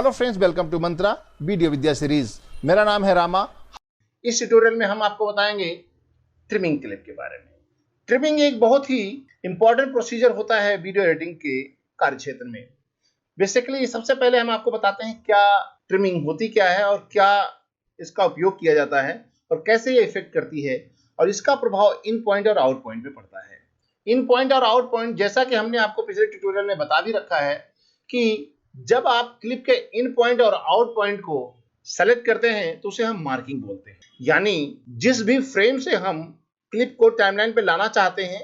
Hello friends, welcome to Mantra video Vidya series. मेरा नाम है रामा। इस ट्यूटोरियल में हम आपको बताएंगे ट्रिमिंग क्लिप के बारे में। ट्रिमिंग एक बहुत ही इंपॉर्टेंट प्रोसीजर होता है वीडियो एडिटिंग के कार्य क्षेत्र में। बेसिकली सबसे पहले हम आपको बताते हैं क्या ट्रिमिंग होती क्या है और क्या इसका उपयोग किया जाता है और कैसे ये इफेक्ट करती है और इसका प्रभाव इन पॉइंट और आउट पॉइंट पे पड़ता है। इन पॉइंट और आउट पॉइंट जैसा कि हमने आपको पिछले ट्यूटोरियल में बता भी रखा है कि जब आप क्लिप के इन पॉइंट और आउट पॉइंट को सेलेक्ट करते हैं तो उसे हम मार्किंग बोलते हैं। यानी जिस भी फ्रेम से हम क्लिप को टाइमलाइन पे लाना चाहते हैं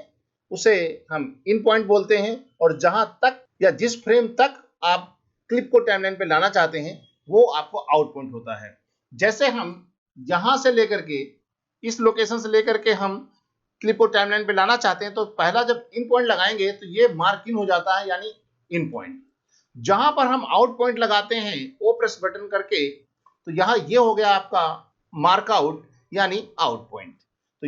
उसे हम इन पॉइंट बोलते हैं, और जहां तक या जिस फ्रेम तक आप क्लिप को टाइमलाइन पे लाना चाहते हैं वो आपको आउट पॉइंट होता है। जैसे हम यहां से लेकर के इस लोकेशन से लेकर के हम क्लिप को टाइमलाइन पे लाना चाहते हैं तो पहला जब इन पॉइंट लगाएंगे तो ये मार्क इन हो जाता है, यानी इन पॉइंट। जहां पर हम आउट पॉइंट लगाते हैं ओ प्रेस बटन करके तो यहां ये हो गया आपका मार्क आउट यानी आउट पॉइंट। तो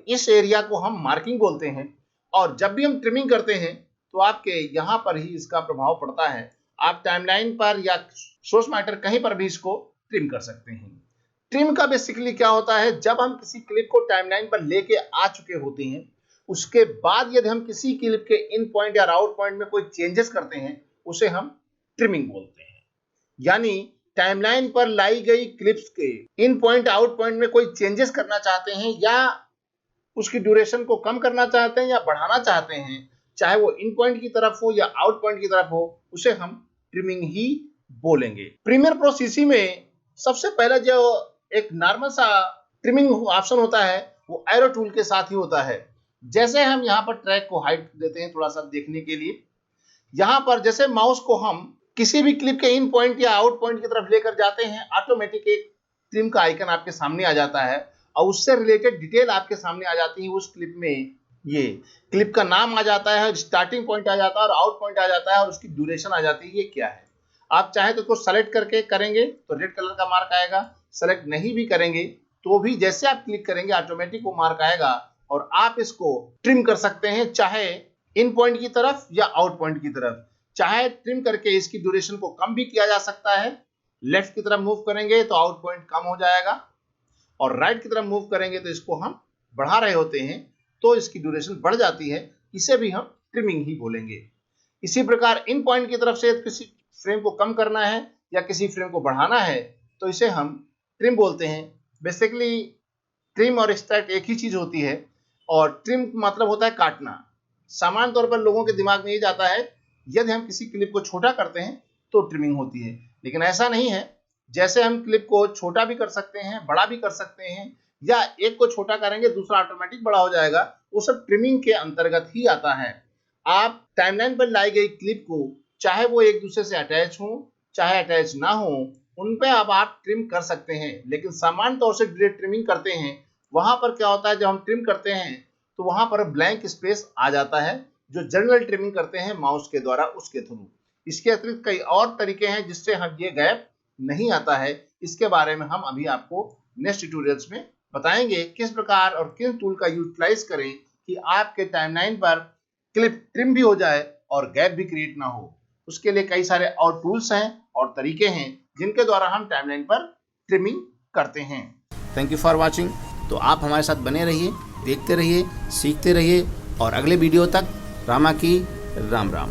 इस एरिया को हम मार्किंग बोलते हैं। और जब भी हम ट्रिमिंग करते हैं तो आपके यहां पर ही इसका प्रभाव पड़ता है। आप टाइमलाइन पर या सोर्स मैटर कहीं पर भी इसको ट्रिम कर सकते हैं। ट्रिम का बेसिकली क्या होता है, जब हम किसी क्लिप को टाइमलाइन पर लेके आ चुके होते हैं उसके बाद यदि हम किसी क्लिप के इन पॉइंट या आउट पॉइंट में कोई चेंजेस करते हैं उसे हम ट्रिमिंग बोलते हैं। यानी टाइमलाइन पर लाई गई क्लिप्स के इन पॉइंट आउट पॉइंट में कोई चेंजेस करना चाहते हैं या उसकी ड्यूरेशन को कम करना चाहते हैं या बढ़ाना चाहते हैं, चाहे वो इन पॉइंट की तरफ हो या आउट पॉइंट की तरफ हो, उसे हम ट्रिमिंग ही बोलेंगे। प्रीमियर प्रो सीसी में सबसे पहला जो एक नॉर्मल सा ट्रिमिंग ऑप्शन होता है वो एरो टूल के साथ ही होता है। जैसे हम यहाँ पर ट्रैक को हाइट देते हैं थोड़ा सा देखने के लिए, यहां पर जैसे माउस को हम किसी भी क्लिप के इन पॉइंट या आउट पॉइंट की तरफ लेकर जाते हैं ऑटोमेटिक एक ट्रिम का आइकन आपके सामने आ जाता है और उससे रिलेटेड डिटेल आपके सामने आ जाती है। उस क्लिप में ये क्लिप का नाम आ जाता है, स्टार्टिंग पॉइंट आ जाता है और आउट पॉइंट आ जाता है और उसकी ड्यूरेशन आ जाती है ये क्या है। आप चाहे तो इसको सेलेक्ट करके करेंगे तो रेड कलर का मार्क आएगा, सेलेक्ट नहीं भी करेंगे तो भी जैसे आप क्लिक करेंगे ऑटोमेटिक वो मार्क आएगा और आप इसको ट्रिम कर सकते हैं, चाहे इन पॉइंट की तरफ या आउट पॉइंट की तरफ। चाहे ट्रिम करके इसकी ड्यूरेशन को कम भी किया जा सकता है। लेफ्ट की तरफ मूव करेंगे तो आउट पॉइंट कम हो जाएगा और राइट की तरफ मूव करेंगे तो इसको हम बढ़ा रहे होते हैं तो इसकी ड्यूरेशन बढ़ जाती है। इसे भी हम ट्रिमिंग ही बोलेंगे। इसी प्रकार इन पॉइंट की तरफ से किसी फ्रेम को कम करना है या किसी फ्रेम को बढ़ाना है तो इसे हम ट्रिम बोलते हैं। बेसिकली ट्रिम और एक्सट्रैक्ट एक ही चीज होती है और ट्रिम मतलब होता है काटना। सामान्य तौर पर लोगों के दिमाग में ये जाता है यदि हम किसी क्लिप को छोटा करते हैं तो ट्रिमिंग होती है, लेकिन ऐसा नहीं है। जैसे हम क्लिप को छोटा भी कर सकते हैं, बड़ा भी कर सकते हैं, या एक को छोटा करेंगे दूसरा ऑटोमेटिक बड़ा हो जाएगा, वो सब ट्रिमिंग के अंतर्गत ही आता है। आप टाइमलाइन पर लाई गई क्लिप को चाहे वो एक दूसरे से अटैच हो चाहे अटैच ना हो उन पे अब आप ट्रिम कर सकते हैं। लेकिन सामान्य तौर से ट्रिमिंग करते हैं वहां पर क्या होता है, जब हम ट्रिम करते हैं तो वहां पर ब्लैंक स्पेस आ जाता है जो जनरल ट्रिमिंग करते हैं माउस के द्वारा उसके थ्रू। इसके अतिरिक्त कई और तरीके हैं जिससे हम ये गैप नहीं आता है। इसके बारे में हम अभी आपको नेक्स्ट ट्यूटोरियल्स में बताएंगे किस प्रकार और किन टूल का यूटिलाइज करें कि आपके टाइमलाइन पर क्लिप ट्रिम भी हो जाए और गैप भी क्रिएट ना हो। उसके लिए कई सारे और टूल्स हैं और तरीके हैं जिनके द्वारा हम टाइमलाइन पर ट्रिमिंग करते हैं। Thank you for watching. तो आप हमारे साथ बने रहिए, देखते रहिए, सीखते रहिए और अगले वीडियो तक रामा की राम राम।